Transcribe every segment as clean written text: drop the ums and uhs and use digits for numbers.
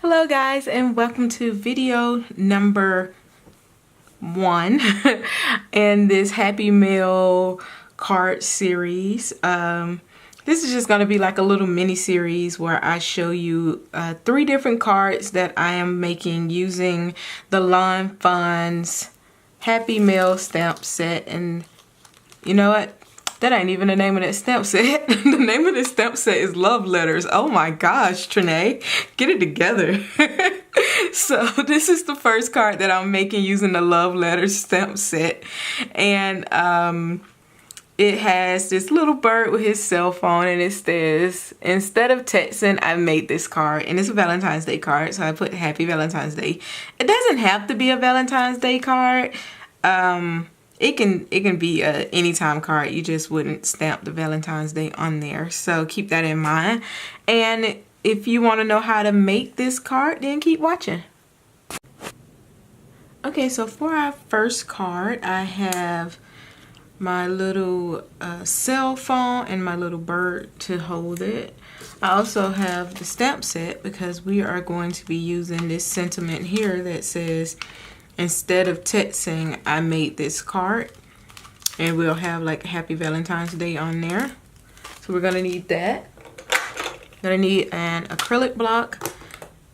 Hello guys, and welcome to video number 1 in this Happy Mail card series. This is just going to be like a little mini series where I show you 3 different cards that I am making using the Lawn Fawn's Happy Mail stamp set. And you know what? That ain't even the name of that stamp set. The name of this stamp set is Love Letters. Oh my gosh, Tranae, get it together. So this is the first card that I'm making using the Love Letters stamp set. And it has this little bird with his cell phone, and it says, instead of texting, I made this card. And it's a Valentine's Day card, so I put Happy Valentine's Day. It doesn't have to be a Valentine's Day card. It can be a anytime card. You just wouldn't stamp the Valentine's Day on there. So keep that in mind. And if you want to know how to make this card, then keep watching. Okay, so for our first card, I have my little cell phone and my little bird to hold it. I also have the stamp set because we are going to be using this sentiment here that says, instead of texting, I made this card. And we'll have like Happy Valentine's Day on there. So we're gonna need that. Gonna need an acrylic block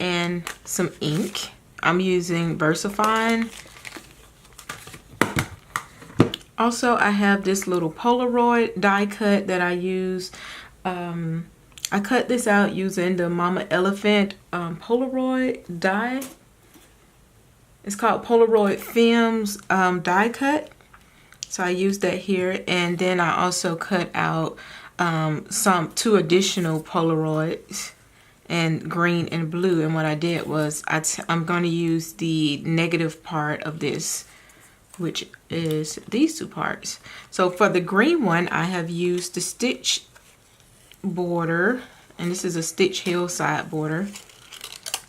and some ink. I'm using VersaFine. Also, I have this little Polaroid die cut that I use. I cut this out using the Mama Elephant Polaroid die. It's called Polaroid Films die cut. So I used that here, and then I also cut out 2 additional Polaroids in green and blue. And what I did was I'm going to use the negative part of this, which is these 2 parts. So for the green one, I have used the stitch border, and this is a stitch hillside border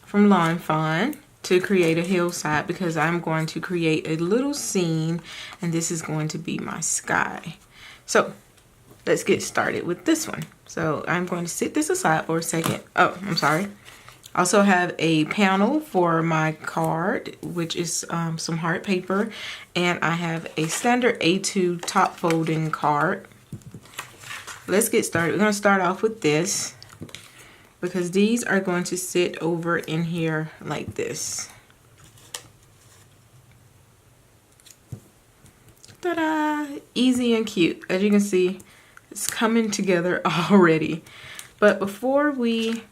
from Lawn Fawn, to create a hillside, because I'm going to create a little scene, and this is going to be my sky. So let's get started with this one. So I'm going to set this aside for a second. Oh, I'm sorry. I also have a panel for my card, which is some hard paper, and I have a standard A2 top folding card. Let's get started. We're going to start off with this, because these are going to sit over in here like this. Ta-da! Easy and cute. As you can see, it's coming together already. But before we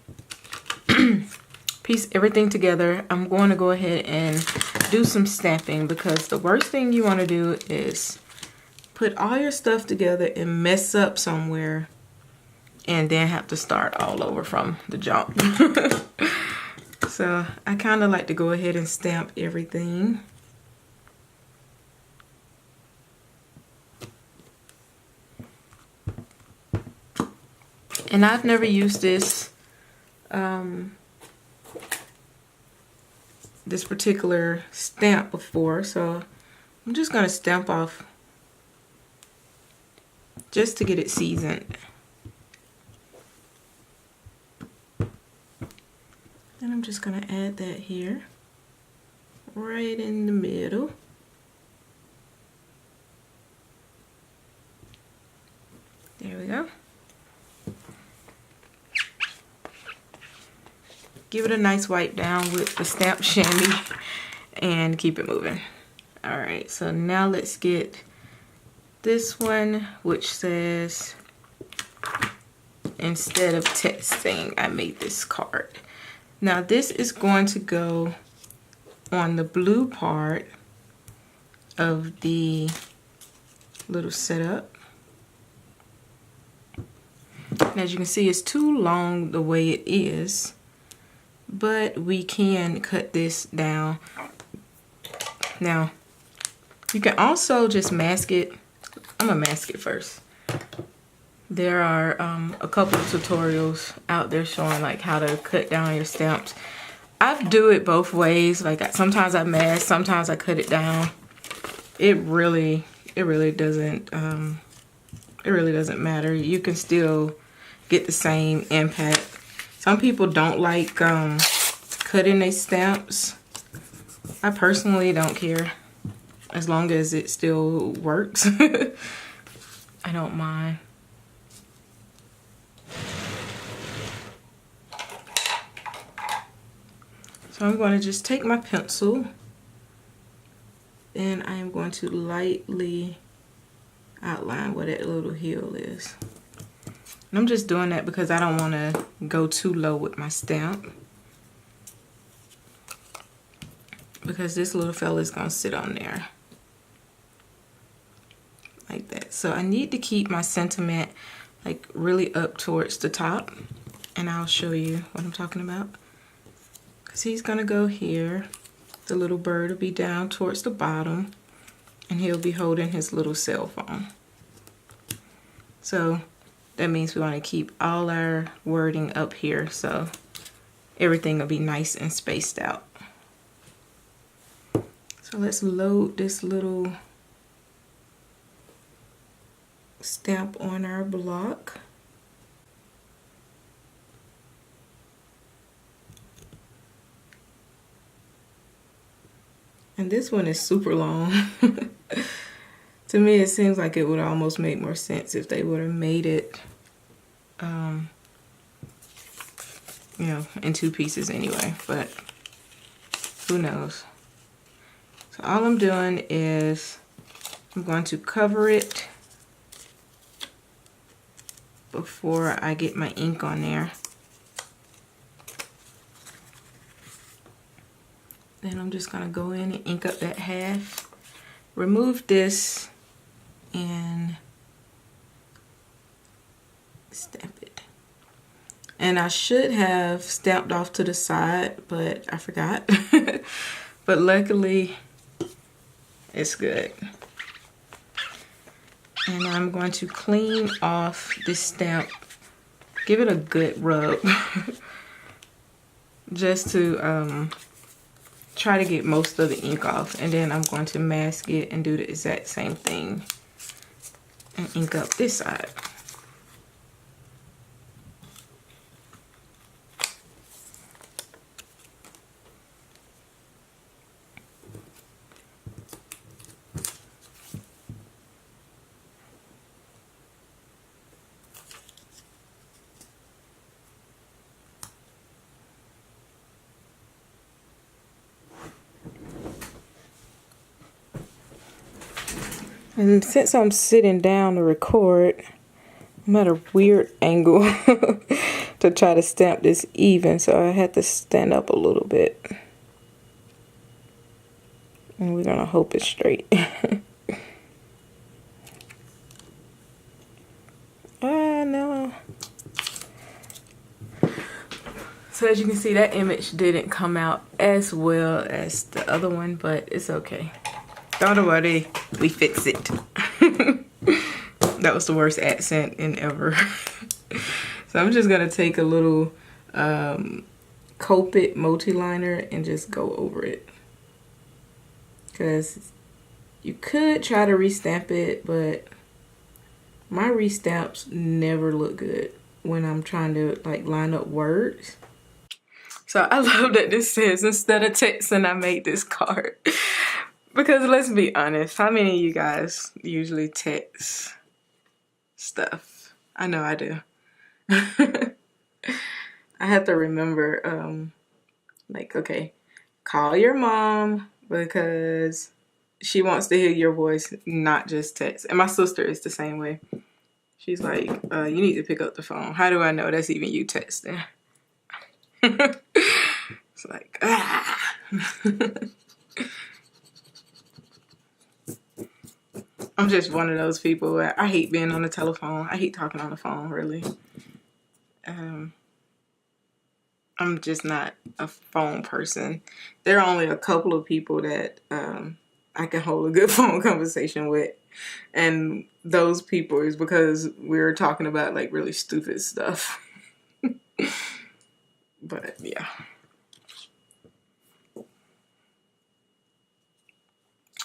piece everything together, I'm going to go ahead and do some stamping, because the worst thing you want to do is put all your stuff together and mess up somewhere, and then have to start all over from the jump. So I kind of like to go ahead and stamp everything. And I've never used this this particular stamp before, so I'm just going to stamp off just to get it seasoned. And I'm just going to add that here, right in the middle. There we go. Give it a nice wipe down with the stamp chamois and keep it moving. Alright, so now let's get this one, which says, instead of texting, I made this card. Now this is going to go on the blue part of the little setup. And as you can see, it's too long the way it is, but we can cut this down. Now, you can also just mask it. I'm gonna mask it first. There are a couple of tutorials out there showing like how to cut down your stamps. I do it both ways. Like sometimes I mask, sometimes I cut it down. It really doesn't matter. You can still get the same impact. Some people don't like cutting their stamps. I personally don't care. As long as it still works. I don't mind. So I'm going to just take my pencil and I am going to lightly outline where that little heel is. And I'm just doing that because I don't want to go too low with my stamp, because this little fella is going to sit on there like that. So I need to keep my sentiment like really up towards the top, and I'll show you what I'm talking about. Because he's going to go here. The little bird will be down towards the bottom, and he'll be holding his little cell phone. So that means we want to keep all our wording up here so everything will be nice and spaced out. So let's load this little stamp on our block. And this one is super long. To me, it seems like it would almost make more sense if they would have made it, you know, in 2 pieces anyway, but who knows. So all I'm doing is I'm going to cover it before I get my ink on there. Then I'm just gonna go in and ink up that half, remove this, and stamp it. And I should have stamped off to the side, but I forgot. But luckily, it's good. And I'm going to clean off this stamp, give it a good rub, just to try to get most of the ink off. And then I'm going to mask it and do the exact same thing and ink up this side. And since I'm sitting down to record, I'm at a weird angle to try to stamp this even, so I had to stand up a little bit. And we're gonna hope it's straight. No. So as you can see, that image didn't come out as well as the other one, but it's okay. Don't worry, we fix it. That was the worst accent in ever. So I'm just gonna take a little Copic multi-liner and just go over it. Because you could try to restamp it, but my restamps never look good when I'm trying to like line up words. So I love that this says, instead of texting, I made this card. Because let's be honest, how many of you guys usually text stuff? I know I do. I have to remember, like, okay, call your mom because she wants to hear your voice, not just text. And my sister is the same way. She's like, you need to pick up the phone. How do I know that's even you texting? It's like, ah. I'm just one of those people where I hate being on the telephone. I hate talking on the phone, really. I'm just not a phone person. There are only a couple of people that I can hold a good phone conversation with. And those people is because we're talking about like really stupid stuff. But yeah.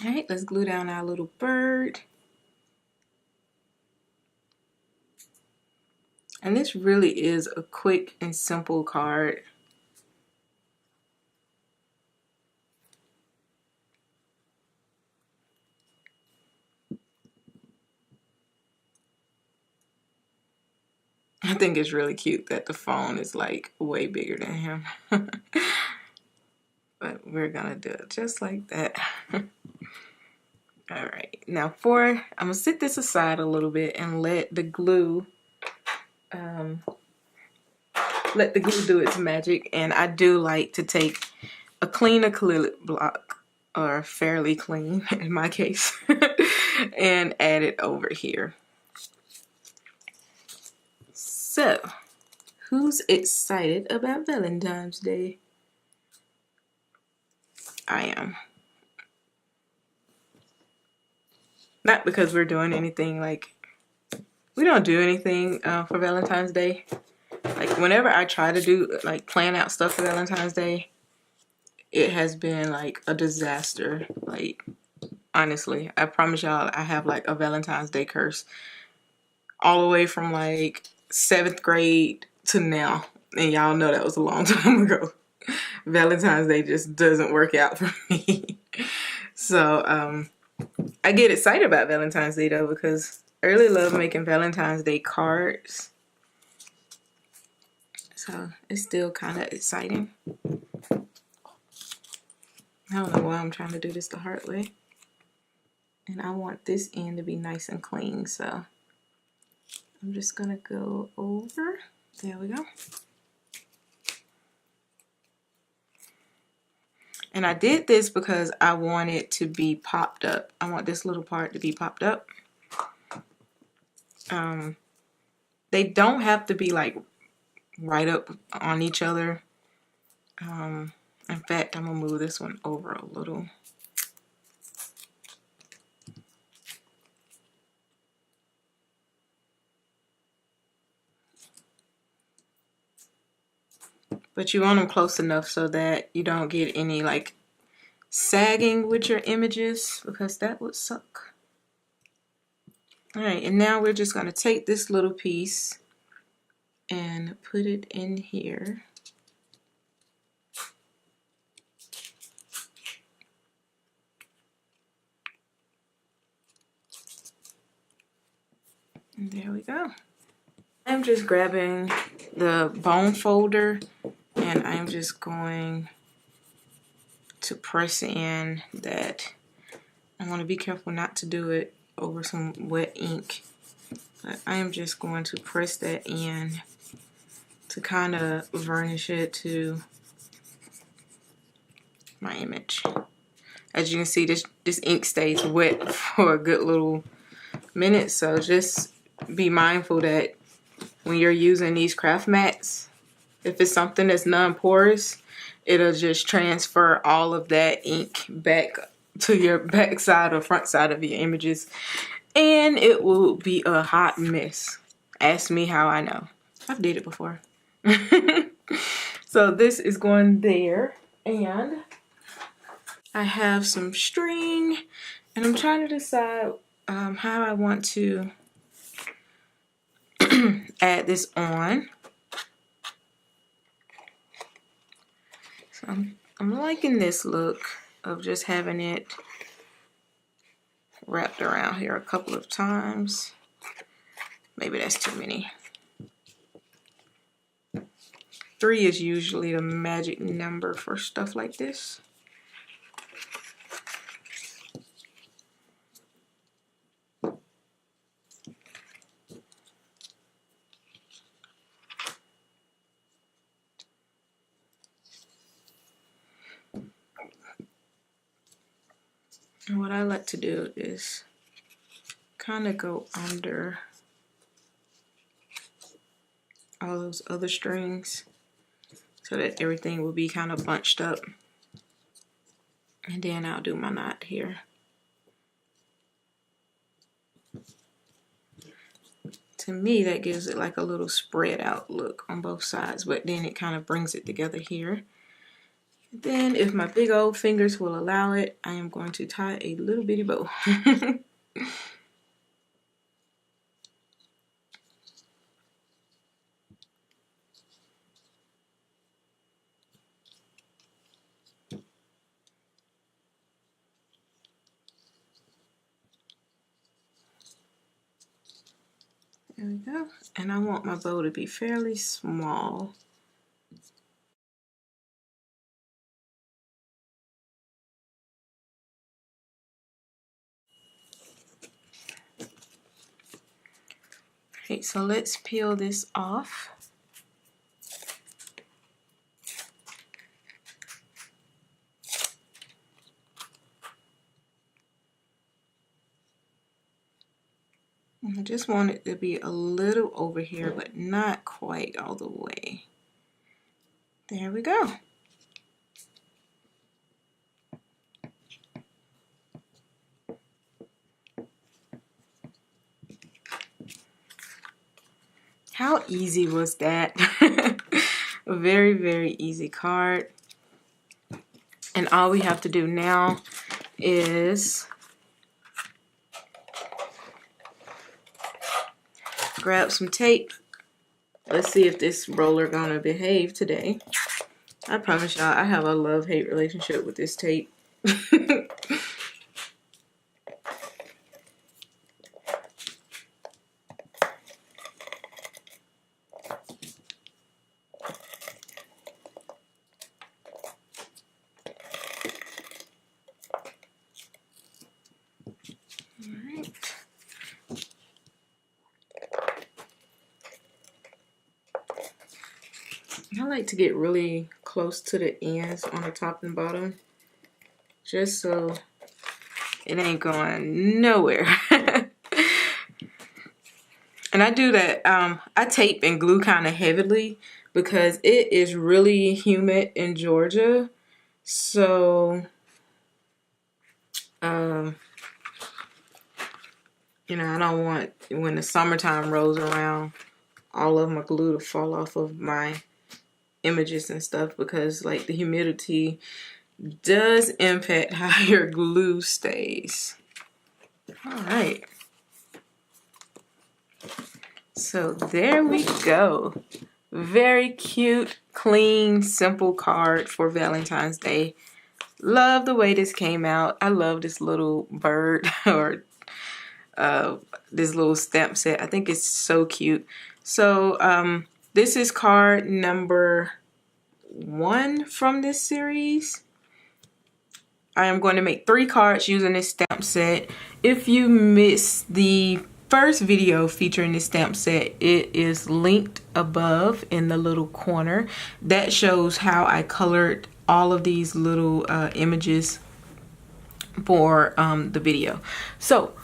All right, let's glue down our little bird. And this really is a quick and simple card. I think it's really cute that the phone is like way bigger than him. But we're gonna do it just like that. All right, now I'm gonna sit this aside a little bit and let the glue do its magic. And I do like to take a clean acrylic block, or fairly clean in my case, and add it over here. So, who's excited about Valentine's Day? I am. Not because we're doing anything, like, we don't do anything for Valentine's Day. Like, whenever I try to do, like, plan out stuff for Valentine's Day, it has been, like, a disaster. Like, honestly, I promise y'all, I have, like, a Valentine's Day curse. All the way from, like, 7th grade to now. And y'all know that was a long time ago. Valentine's Day just doesn't work out for me. So, I get excited about Valentine's Day though, because I really love making Valentine's Day cards. So it's still kind of exciting. I don't know why I'm trying to do this the hard way. And I want this end to be nice and clean, so I'm just gonna go over. There we go. And I did this because I want it to be popped up. I want this little part to be popped up. They don't have to be like right up on each other. In fact, I'm gonna move this one over a little. But you want them close enough so that you don't get any like sagging with your images, because that would suck. All right, and now we're just gonna take this little piece and put it in here. And there we go. I'm just grabbing the bone folder and I'm just going to press in that. I want to be careful not to do it over some wet ink, but I am just going to press that in to kind of varnish it to my image. As you can see, this ink stays wet for a good little minute, so just be mindful that when you're using these craft mats, if it's something that's non-porous, it'll just transfer all of that ink back to your back side or front side of your images, and it will be a hot mess. Ask me how I know. I've did it before. So this is going there, and I have some string, and I'm trying to decide how I want to add this on. So I'm liking this look of just having it wrapped around here a couple of times. Maybe that's too many. 3 is usually the magic number for stuff like this. And what I like to do is kind of go under all those other strings so that everything will be kind of bunched up. And then I'll do my knot here. To me, that gives it like a little spread out look on both sides, but then it kind of brings it together here. Then, if my big old fingers will allow it, I am going to tie a little bitty bow. There we go. And I want my bow to be fairly small. Okay, so let's peel this off. I just want it to be a little over here, but not quite all the way. There we go. How easy was that? A very, very easy card. And all we have to do now is grab some tape. Let's see if this roller gonna behave today. I promise y'all, I have a love-hate relationship with this tape. I like to get really close to the ends on the top and bottom, just so it ain't going nowhere. And I do that, I tape and glue kind of heavily because it is really humid in Georgia. So, you know, I don't want, when the summertime rolls around, all of my glue to fall off of my images and stuff, because like the humidity does impact how your glue stays. All right. So there we go. Very cute, clean, simple card for Valentine's Day. Love the way this came out. I love this little bird or this little stamp set. I think it's so cute. So this is card number 1 from this series. I am going to make 3 cards using this stamp set. If you missed the first video featuring this stamp set, it is linked above in the little corner. That shows how I colored all of these little images for the video. So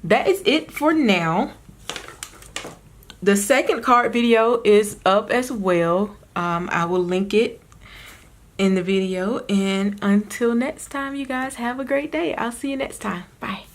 that is it for now. The second card video is up as well. I will link it in the video. And until next time, you guys have a great day. I'll see you next time. Bye.